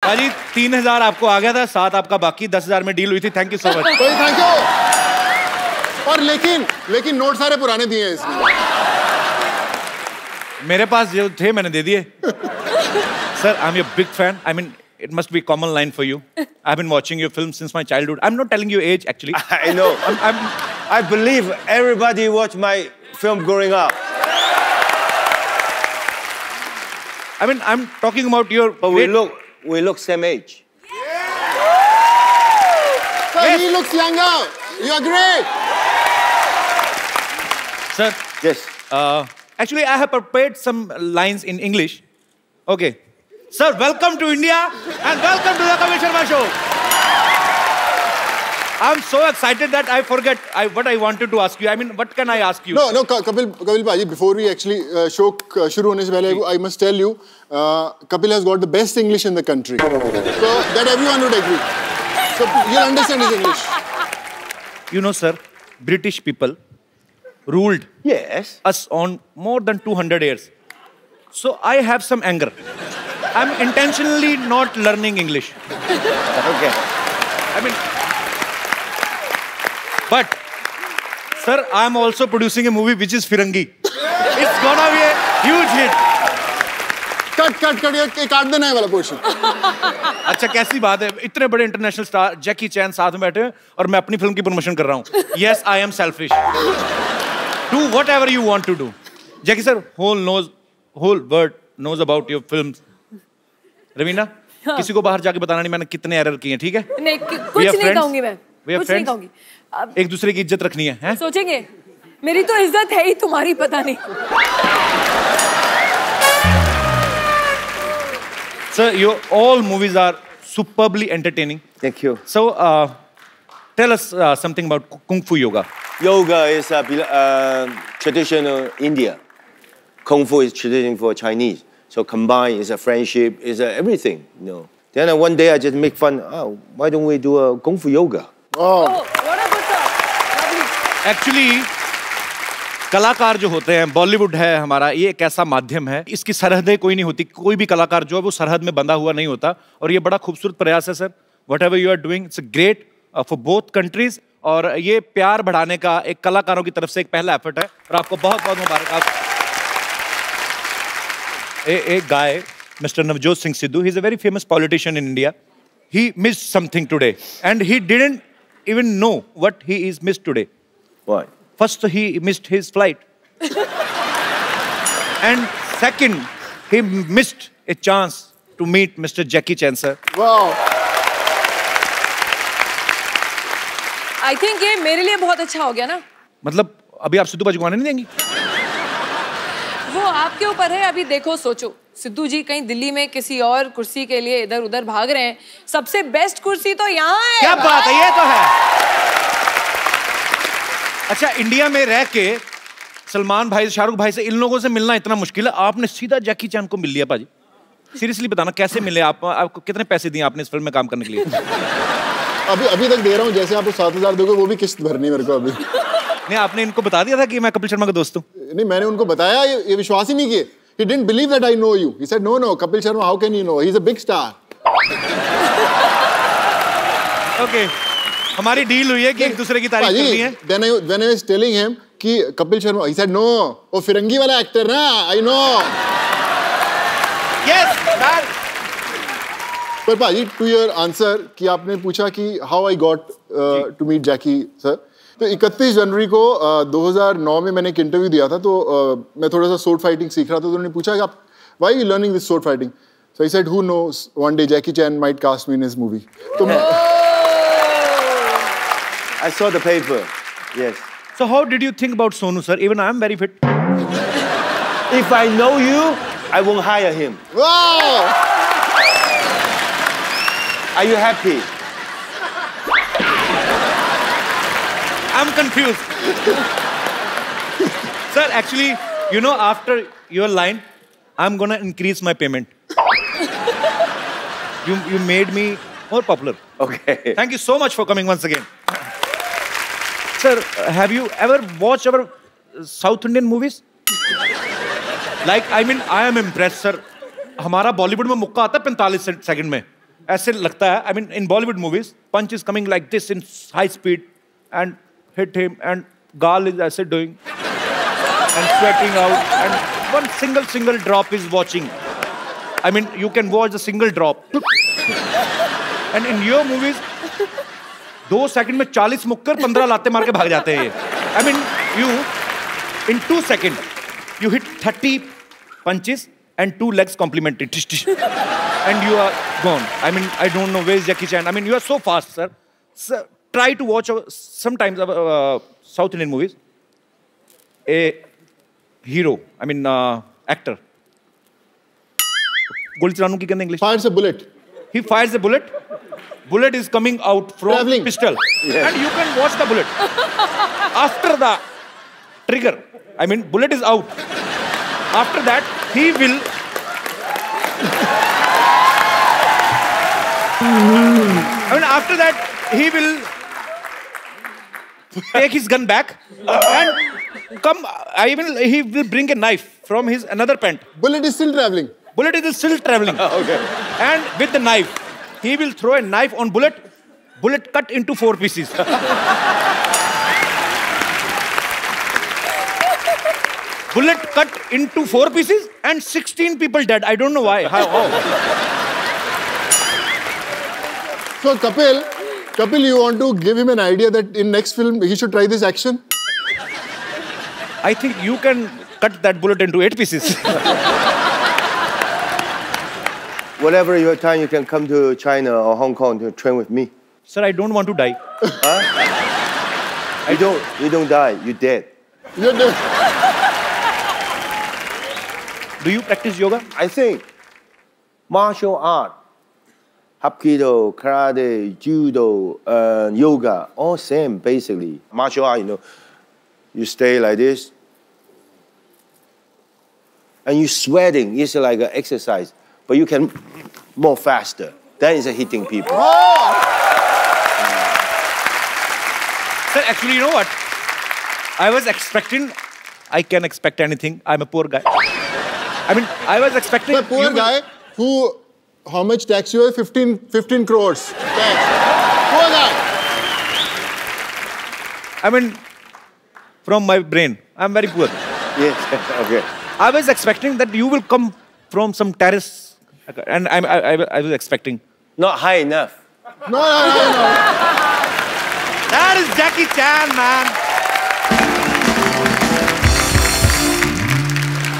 पाजी 3000 आपको आ गया था, 7 आपका बाकी, 10,000 में डील हुई थी। Thank you so much. Thank you. और लेकिन नोट सारे पुराने दिए हैं इसमें। मेरे पास जो थे मैंने दे दिए। Sir, I am your big fan. I mean, it must be a common line for you. I've been watching your films since my childhood. I'm not telling you age, actually. I know. I believe everybody watched my film growing up. I mean, I'm talking about your... But we look same age. Sir, he looks younger. You are great. Sir. Yes. Actually, I have prepared some lines in English. Okay. Sir, welcome to India and welcome to the Kapil Sharma Show. I'm so excited that I forget what I wanted to ask you. I mean, what can I ask you? No, Kapil Bhaji, before we actually show shuru hone se pehle, I must tell you, Kapil has got the best English in the country. So that everyone would agree. So you'll understand his English. You know, sir, British people ruled us on more than 200 years. So I have some anger. I'm intentionally not learning English. Okay. I mean, but, sir, I'm also producing a movie which is Firangi. It's gonna be a huge hit. Cut, ये काट देना है वाला portion. अच्छा, कैसी बात है, इतने बड़े इंटरनेशनल स्टार जैकी चैन साथ में बैठे हैं और मैं अपनी फिल्म की प्रमोशन कर रहा हूँ। Yes, I am selfish. Do whatever you want to do. Jackie sir, whole world knows about your films. Raveena, किसी को बाहर जाके बताना नहीं मैंने कितने एरर किए हैं, ठीक है? नहीं, कुछ नहीं कहूंगी मैं। कुछ नहीं कहूंगी। एक दूसरे की इज्जत रखनी है, हैं? सोचेंगे, मेरी तो इज्जत है ही, तुम्हारी पता नहीं। Sir, your all movies are superbly entertaining. Thank you. So, tell us something about Kung Fu Yoga. Yoga is traditional India. Kung Fu is traditional for Chinese. So combined is a friendship, is everything, you know. Then one day I just make fun. Oh, why don't we do a Kung Fu Yoga? Oh, what a good thought. Actually, कलाकार जो होते हैं, बॉलीवुड है हमारा, ये एक ऐसा माध्यम है, इसकी सरहदें कोई नहीं होती, कोई भी कलाकार जो है वो सरहद में बंधा हुआ नहीं होता, और ये बड़ा खूबसूरत प्रयास है sir. Whatever you are doing, it's great for both countries, और ये प्यार बढ़ाने का एक कलाकारों की तरफ से एक पहला एफर्ट है, और आपको बहुत बहुत मुबारक। A guy, Mr. Navjot Singh Sidhu, he's a very famous politician in India. He missed something today, and he didn't even know what he is missed today. What? First, he missed his flight. And second, he missed a chance to meet Mr. Jackie Chan, sir. Wow. I think ये मेरे लिए बहुत अच्छा हो गया ना? मतलब अभी आप सिद्धू बाजी को आने नहीं देंगी? वो आपके ऊपर है, अभी देखो सोचो, सिद्धू जी कहीं दिल्ली में किसी और कुर्सी के लिए इधर उधर भाग रहे हैं, सबसे बेस्ट कुर्सी तो यहाँ है। क्या बात है, ये तो है। अच्छा, इंडिया में रह के सलमान भाई, शाहरुख भाई से इन लोगों से मिलना इतना मुश्किल है, आपने सीधा जैकी चैन को मिल लिया पाजी। सीरियसली बताना कैसे मिले आप? आपको कितने पैसे दिए आपने इस फिल्म में काम करने के लिए? अभी तक दे रहा हूँ, जैसे आपको 7,000 दोगे वो भी किस्त भरनी मेरे को अभी। नहीं, आपने इनको बता दिया था कि मैं कपिल शर्मा का दोस्त हूँ? नहीं, मैंने उनको बताया, ये विश्वास ही नहीं किए। He didn't believe that I know you. He said, no, Kapil Sharma, how can you know? He's a big star. Okay, हमारी डील हुई है कि एक दूसरे की तारीफ करनी है। When I was telling him कि Kapil Sharma, he said, no, वो फिरंगी वाला एक्टर ना, I know. Yes, that. पर पाजी, to your answer कि आपने पूछा कि how I got to meet Jackie sir. तो 31 जनवरी को 2009 में मैंने एक इंटरव्यू दिया था, तो मैं थोड़ा सा sword fighting सीख रहा था, तो उन्होंने पूछा कि आप why are you learning this sword fighting? So I said, who knows, one day Jackie Chan might cast me in his movie. तो I saw the paper. Yes. So how did you think about Sonu sir? Even I am very fit. If I know you, I won't hire him. Wow! Are you happy? I'm confused. Sir, actually, you know, after your line, I'm gonna increase my payment. You made me more popular. Okay. Thank you so much for coming once again. Sir, have you ever watched our South Indian movies? Like, I mean, I am impressed, sir. हमारा बॉलीवुड में मुक्का आता है 45 second में, ऐसे लगता है, I mean, in Bollywood movies, punch is coming like this in high speed and hit him, and Gal is ऐसे doing and sweating out, and one single drop is watching. I mean, you can watch a single drop. And in your movies, 2 second में 40 मुक्कर 15 लाते मार के भाग जाते हैं ये. I mean, you in 2 seconds, you hit 30 punches and 2 legs complementary. And you are gone. I mean, I don't know where is Jackie Chan. I mean, you are so fast, sir. Sir, try to watch sometimes South Indian movies. A hero, I mean, actor. गोली चलाने की कहते हैं English. Fires a bullet. He fires a bullet. Bullet is coming out from Traveling. pistol. Yes. And you can watch the bullet. After the trigger, I mean, bullet is out. After that, he will... I mean, after that, he will take his gun back and come. He will bring a knife from his another pant. Bullet is still traveling. Bullet is still traveling. Okay. And with the knife, he will throw a knife on bullet. Bullet cut into 4 pieces. Bullet cut into 4 pieces and 16 people dead. I don't know why. How? So Kapil, you want to give him an idea that in next film he should try this action? I think you can cut that bullet into 8 pieces. Whatever your time, you can come to China or Hong Kong to train with me. Sir, I don't want to die. You don't die, you're dead. You're dead. Do you practice yoga? I think martial art, Hapkido, karate, judo, yoga, all same basically. Martial art, you stay like this, and you're sweating. It's like an exercise, but you can more faster. That is hitting people. Sir, actually, you know what? I was expecting, I can expect anything. I'm a poor guy. I mean, I was expecting... The poor guy who, how much tax you have? 15 crores tax. Poor guy. I mean, from my brain, I'm very poor. Yes, okay. I was expecting that you will come from some terrace, and I was expecting. Not high enough. No. That is Jackie Chan, man.